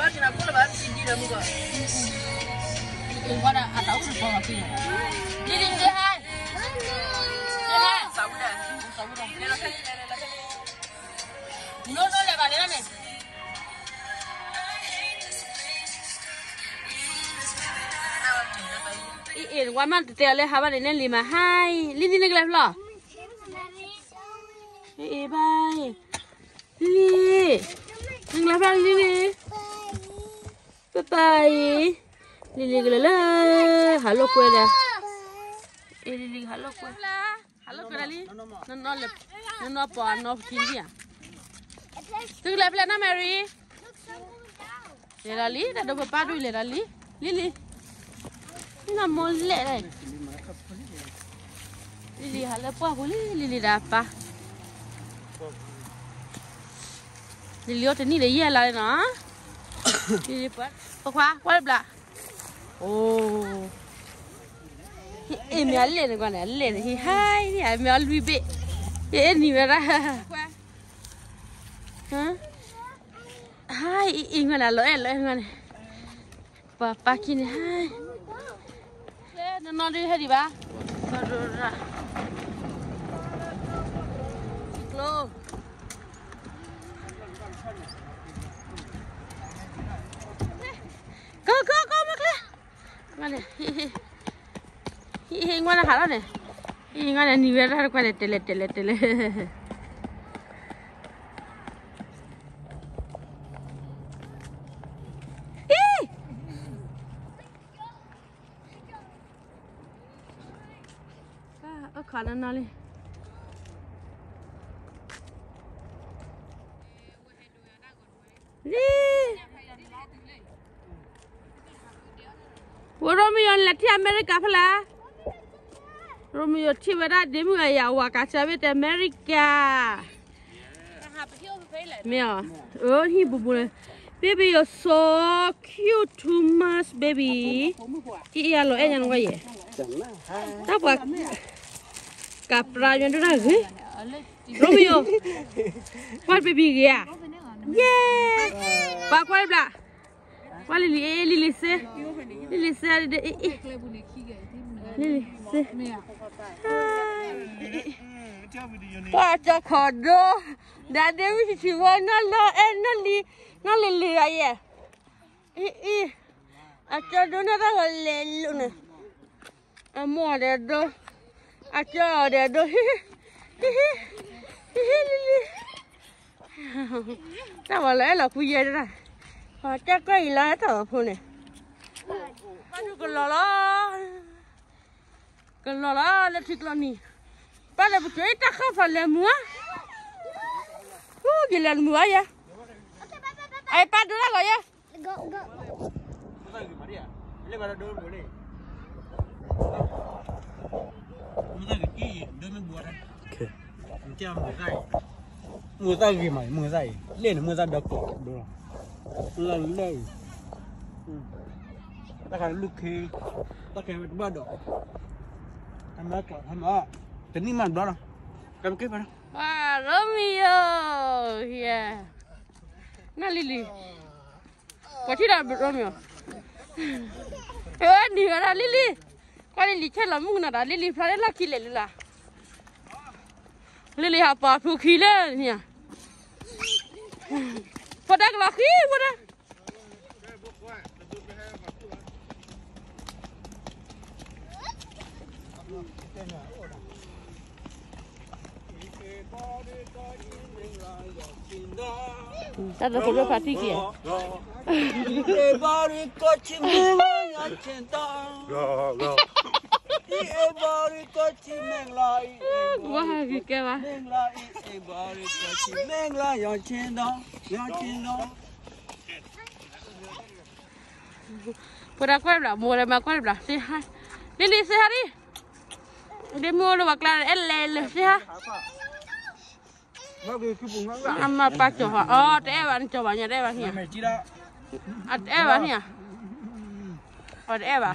ว่ามันเตะเลยค่ะว่าเดี๋ยวนี้ลีมาให้ลินี่นึกอะไรหรอเอ้ยบายลินึกอะไรบ้างลิไปลิกันเลยฮัลโหลคุยเลยลิฮัลโหลคุยลินอนเลยนอนปอนนอนกินดิอ่ะนึกอะไรไปแล้วนะแมรี่เลราลีแต่เดี๋ยวป้าดูเลราลีลินี่น่ะมอลเล่เลยลิฮัลโหลป้าคุยลิดาป้าลิโอเทนี่เลยเย่ละเนาะลิป้าป้าว่าเปล่าโอ้เอ็มยัลเล่เนี่ยก่อนเนี่ยเล่เนี่ยฮิไฮนี่เอ็มยัลวิเบเอ็นนี่เวลาฮะไฮอิงกันนะเลยกันป้ากินไฮนอนดีให้ดีป่ะนอนดูนะโลก็มาเลยมาเลยฮิงวันอะไรเนี่ยฮิงวันนี้เวลาอะไรเตลขนาดนั้นเลยนี่ว่าเราไม่ยอมเล่นที่อเมริกาพละเราไม่ยอมที่เวลาเดี๋ยวมึงอย่าว่ากันจะไปที่อเมริกาไม่เอาฮีบุเลย baby you're so cute too much baby อีอย่าหล่อเอ็นยังไงยี่ถ้าว่ากับปลาอย่างนั้นนะเฮ้ยโรมิโอว่าเบบี้กี่อ่ะเย้ป้าควายปลาว่าลิลิเซ่ลิเซ่ป้าจะขอดูดาเดวิชชิวานั่นละนั่นลิอะไรอาจารย์ดูน่ารักเลยลูกเนี่ยมัวเด็ดดูอาจารย์เด็ดดูแต่ว่าแล้วเราคุยกันได้พอจะใกล้แล้วแต่ว่าพูดเนี่ยป้าดูกันละแล้วทิกลนี่ป้าเลยไปเจอตาข้าวฟันเลยมัวกินเลยมัวยังไอ้ป้าดูอะไรยังมือใส่กี่ไหมมือใส่เล่นมือใส่ดักตัวดูหรอเล่นตะการลูกเคตะการเป็นบ้าดอกทำมาแต่นี่มันบ้าหรอกันเก็บไปนะว้าโรมิโอเฮียน่าลิลิว่าที่เราโรมิโอนี่อะไรลิลิก็ลิลิเช่นเรามุ่งน่ะลิลิพลาดละคิดเลยล่ะลิหาปลาผูกขี้เลยเนี่ยพอได้กลักขี้พอได้แต่เราคนละพันที่เกี่ยวว้าคือแกวะพอได้กว่าแบบมัวเลยมากว่าแบบสิฮะลิสิฮะดิเดี๋ยวมัวเลยว่าคลาเอลเลยสิฮะamma pa coba oh dewan cobanya dewan ya ada dewan ya oh dewan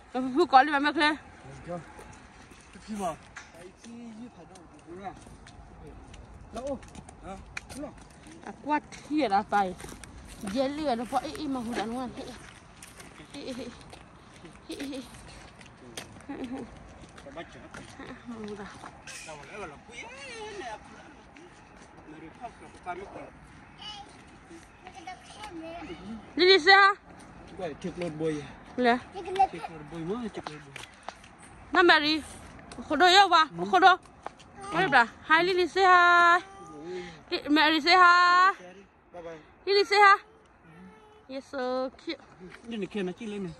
tapi bukan di mana kle kuat hier apa jelly ada apa mah hudan wan Lili sah? Cek lor boy. Lah. Cek lor boy mah cek lor boy. Namari. Khodo ya wa, khodo. Oi bra, hi Lili say hi. Mary say hi. Bye bye. Lili say hi. Yes, so cute. Ini ni kena cile ni.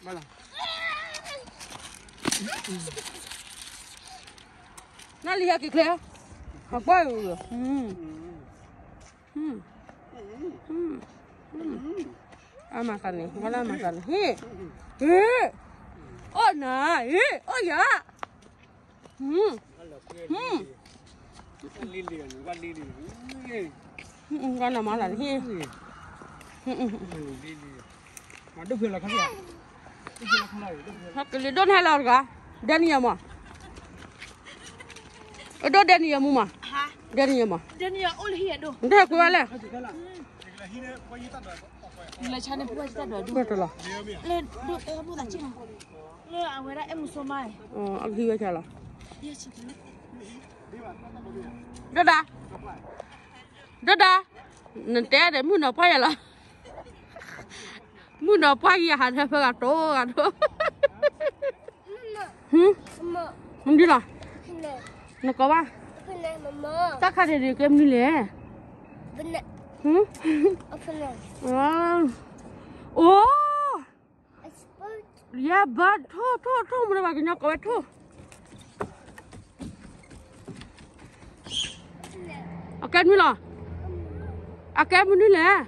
Malah. Nó lihat kìa Claire. Học quá rồi. Makan nih, malah makan. Oh nah, oh ya. Lili kan, bukan lili. Con nào malah nih. Lili. Ada gula kan ya? Gula kan ada. Hak li don hello ka? Dania mo. Do Dania mo ma? Ha? Dania mo. Dania ul hiya do. Nda ko wala. Là cha này bữa ta đợi Ko to la. lên được em mua đặt chứ nào lên à ngoài đó em mua số mai Ang hiwa cha la. yes chị Doda. Doda. Nanti ada mu na pa ya la. Mu na pa ya han ha fa to ga to. Hindi la. Nó có ba. Ta khai được kem ni le. Oh. Ya bad. Thôi mình vào cái nhau có thôi. Kem ni la. Kem ni le.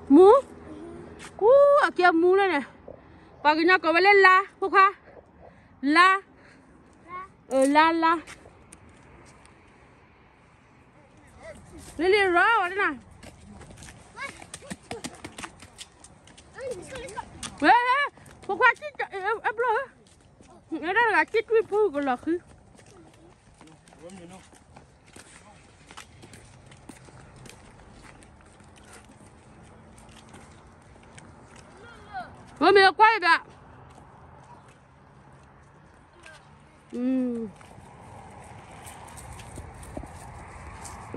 Mu. Kem mu le nè. Vào cái nhau có lên la, không ha? La. La. Lili raw ada na. Kok kuat bro. Ada lagi tu pu kalau aku. Mami kuat tak?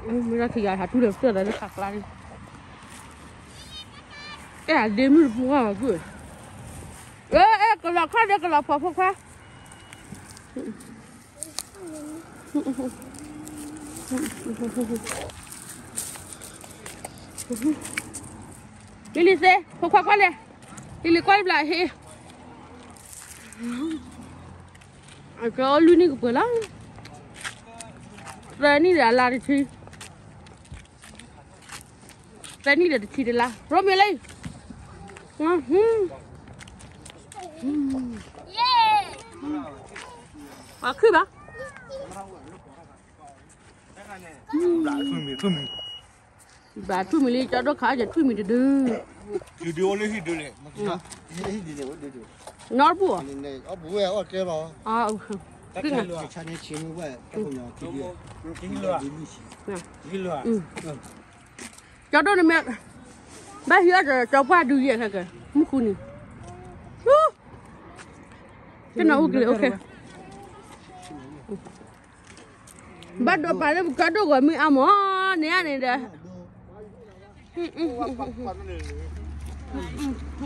Mira thì gà tu được chưa là nó khạc lại. Cái đêm nó mua à cứ. Cái lọ khác đây cái lọ phở khác. Lili xe, phở qua đây. Lili quay lại he. Cái lươn này của lắm. Rồi này là đi thi. Đây này là thi là. Rồi mày lấy. Khứ bà. Bà thui mì li cho nó khá giờ thui mì đưa. Video lấy gì đưa lại. Nó bùa. Bùa à, ok mà. Cái này. Cha này chiếm vậy, các cô nhỏ kí lừa. Cho đó là mẹ. Bà hiểu rồi cho qua đưa gì hả kìa. Mức khu này. Cái nào ok. Bắt đầu bà lên cái đồ gọi mình ăn nè này đây.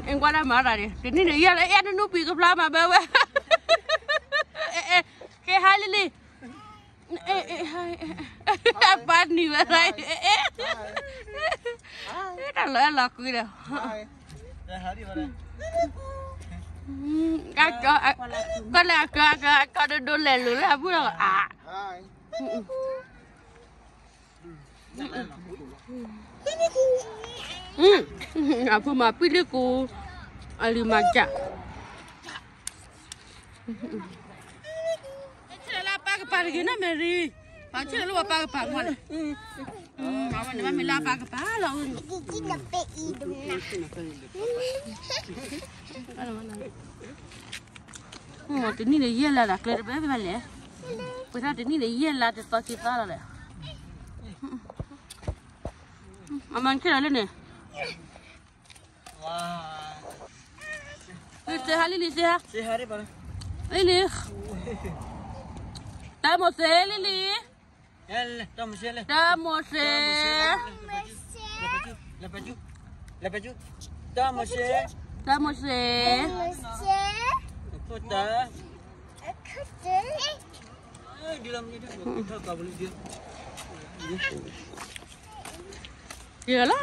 Em qua đây mở ra đi. Cái này là em nó bị cái phá mà bé bé. Cái hai Lili. Bắt đi về đây. Cái đó là cười đâu. Con là con đồ lẻ lưỡi là bữa nào à. Apa mah pilih ku alimaja. Cila apa kepala gina Mary? Cila lu apa kepala mana? Awak ni mami apa kepala? Gigi nampak hidungnya. Ini dia ialah dah keluar berapa balik? Pasal ini dia ialah tu pasti salah dah. Aman kira ni. Wah. Sehat Lili sehat. Sehat ni pada. Lili. Tamo se Lili. Yalah, tamo se le. Tamo se. Lepas tu. Tamo se. Tamo se. Kota. Kata. Di dalam ni dia. Kita tak boleh dia. Yalah.